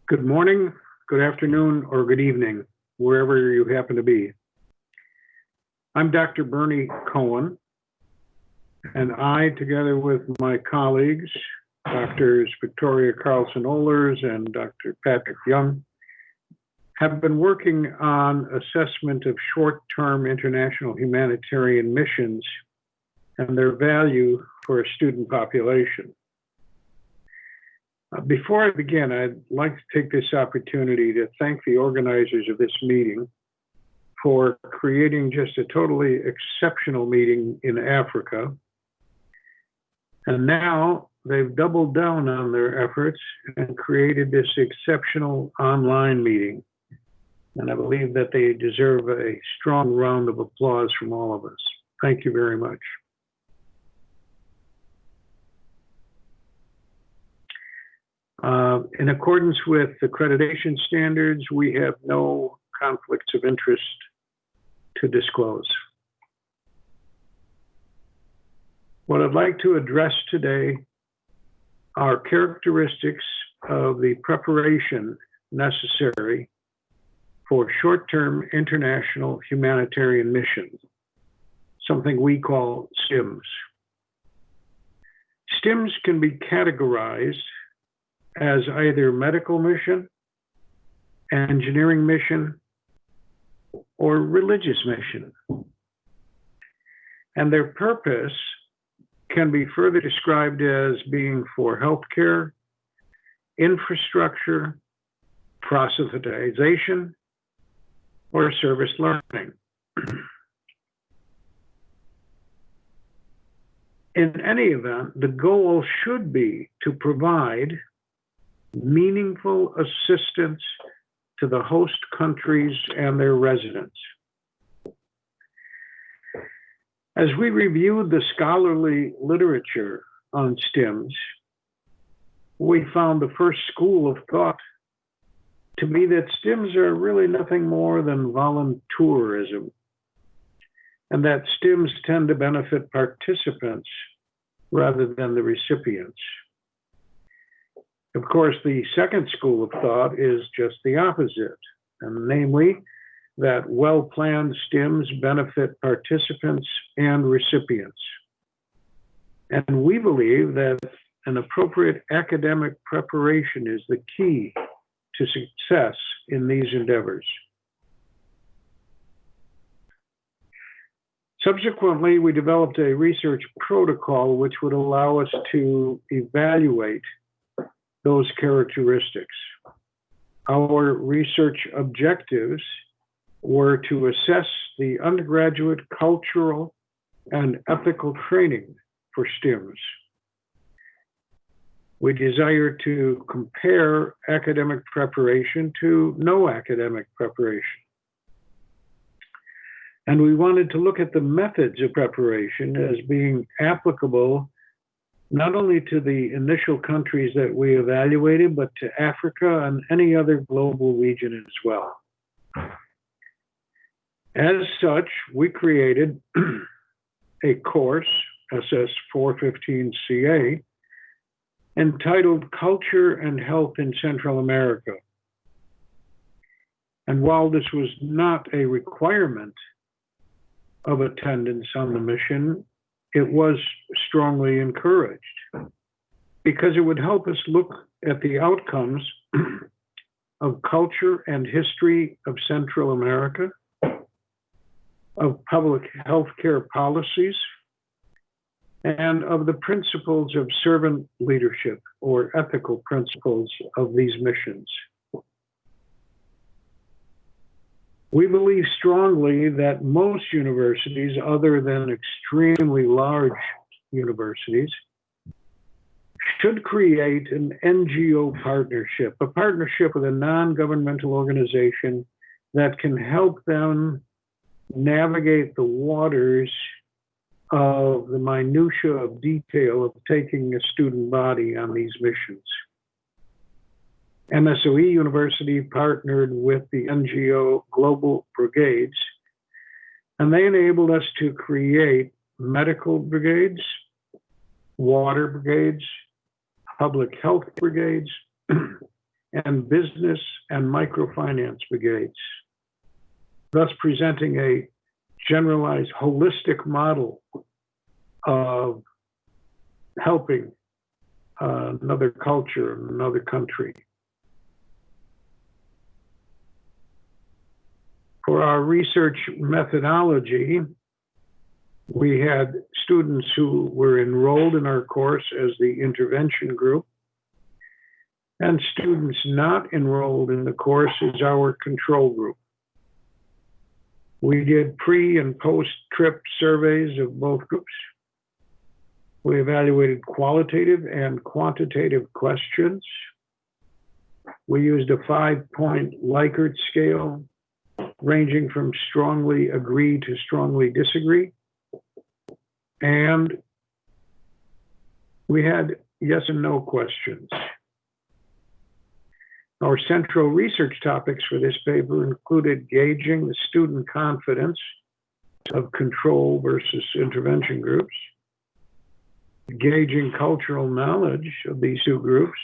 Good morning, good afternoon, or good evening, wherever you happen to be. I'm Dr. Bernie Cohen, and I, together with my colleagues, Drs. Victoria Carlson-Ohlers and Dr. Patrick Young, have been working on assessment of short-term international humanitarian missions and their value for a student population. Before I begin, I'd like to take this opportunity to thank the organizers of this meeting for creating just a totally exceptional meeting in Africa. And now they've doubled down on their efforts and created this exceptional online meeting. And I believe that they deserve a strong round of applause from all of us. Thank you very much. In accordance with accreditation standards, we have no conflicts of interest to disclose. What I'd like to address today are characteristics of the preparation necessary for short-term international humanitarian missions, something we call STIMs. STIMs can be categorized as either medical mission, engineering mission, or religious mission. And their purpose can be further described as being for healthcare, infrastructure, proselytization, or service learning. In any event, the goal should be to provide meaningful assistance to the host countries and their residents. As we reviewed the scholarly literature on STIMs, we found the first school of thought to be that STIMs are really nothing more than voluntourism, and that STIMs tend to benefit participants rather than the recipients. Of course, the second school of thought is just the opposite, and namely that well-planned STIMs benefit participants and recipients. And we believe that an appropriate academic preparation is the key to success in these endeavors. Subsequently, we developed a research protocol which would allow us to evaluate those characteristics. Our research objectives were to assess the undergraduate cultural and ethical training for STIMs. We desire to compare academic preparation to no academic preparation. And we wanted to look at the methods of preparation as being applicable not only to the initial countries that we evaluated, but to Africa and any other global region as well. As such, we created a course, SS 415CA, entitled Culture and Health in Central America. And while this was not a requirement of attendance on the mission, it was strongly encouraged because it would help us look at the outcomes of culture and history of Central America, of public health care policies, and of the principles of servant leadership or ethical principles of these missions. We believe strongly that most universities, other than extremely large universities, should create an NGO partnership, a partnership with a non-governmental organization that can help them navigate the waters of the minutiae of detail of taking a student body on these missions. MSOE University partnered with the NGO Global Brigades, and they enabled us to create medical brigades, water brigades, public health brigades, and business and microfinance brigades, thus presenting a generalized holistic model of helping another culture, another country. For our research methodology, we had students who were enrolled in our course as the intervention group, and students not enrolled in the course as our control group. We did pre and post-trip surveys of both groups. We evaluated qualitative and quantitative questions. We used a 5-point Likert scale, ranging from strongly agree to strongly disagree. And we had yes and no questions. Our central research topics for this paper included gauging the student confidence of control versus intervention groups, gauging cultural knowledge of these two groups,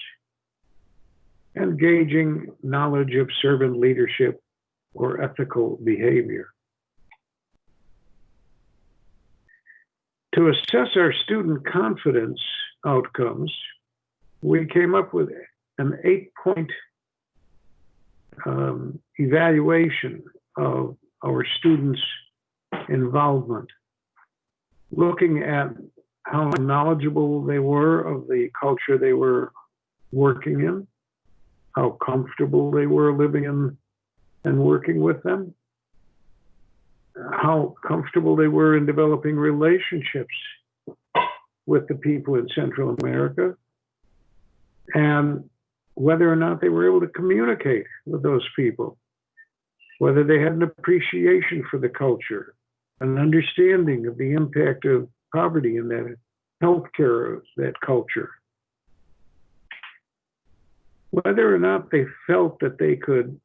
and gauging knowledge of servant leadership or ethical behavior. To assess our student confidence outcomes, we came up with an 8-point evaluation of our students' involvement, looking at how knowledgeable they were of the culture they were working in, how comfortable they were living in and working with them, how comfortable they were in developing relationships with the people in Central America, and whether or not they were able to communicate with those people, whether they had an appreciation for the culture, an understanding of the impact of poverty in that healthcare of that culture, whether or not they felt that they could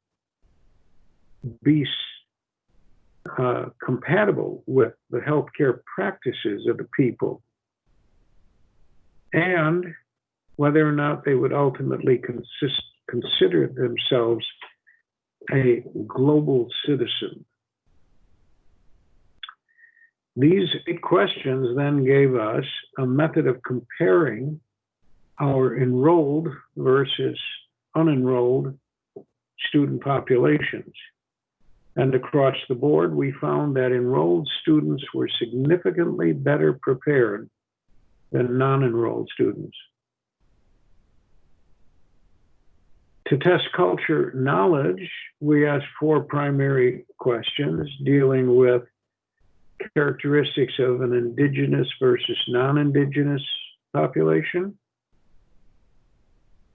be compatible with the healthcare practices of the people, and whether or not they would ultimately consider themselves a global citizen. These 8 questions then gave us a method of comparing our enrolled versus unenrolled student populations. And across the board, we found that enrolled students were significantly better prepared than non-enrolled students. To test culture knowledge, we asked 4 primary questions dealing with characteristics of an indigenous versus non-indigenous population,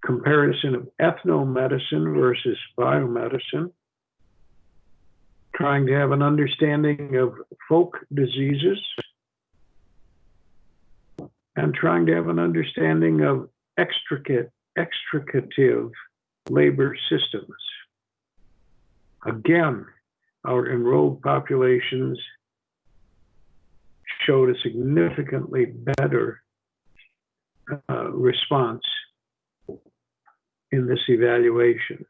comparison of ethnomedicine versus biomedicine, trying to have an understanding of folk diseases, and trying to have an understanding of extricative labor systems. Again, our enrolled populations showed a significantly better response in this evaluation.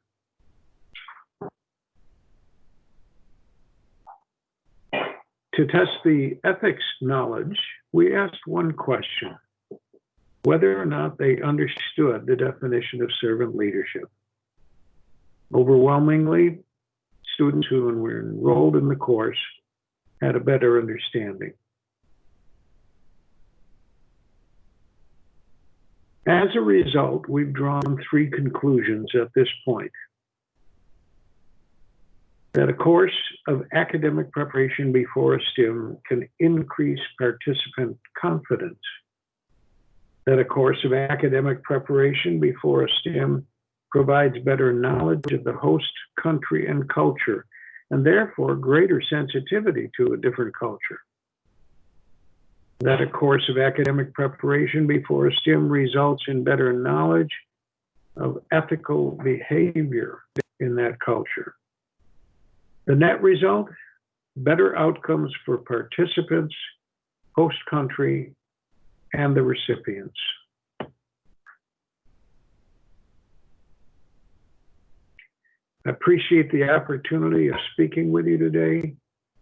To test the ethics knowledge, we asked one question: whether or not they understood the definition of servant leadership. Overwhelmingly, students who were enrolled in the course had a better understanding. As a result, we've drawn 3 conclusions at this point. That a course of academic preparation before a STEM can increase participant confidence. That a course of academic preparation before a STEM provides better knowledge of the host country and culture, and therefore greater sensitivity to a different culture. That a course of academic preparation before a STEM results in better knowledge of ethical behavior in that culture. The net result: better outcomes for participants, host country, and the recipients. I appreciate the opportunity of speaking with you today,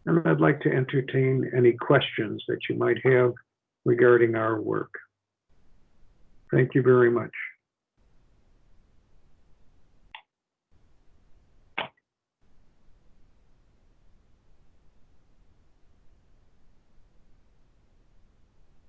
and I'd like to entertain any questions that you might have regarding our work. Thank you very much.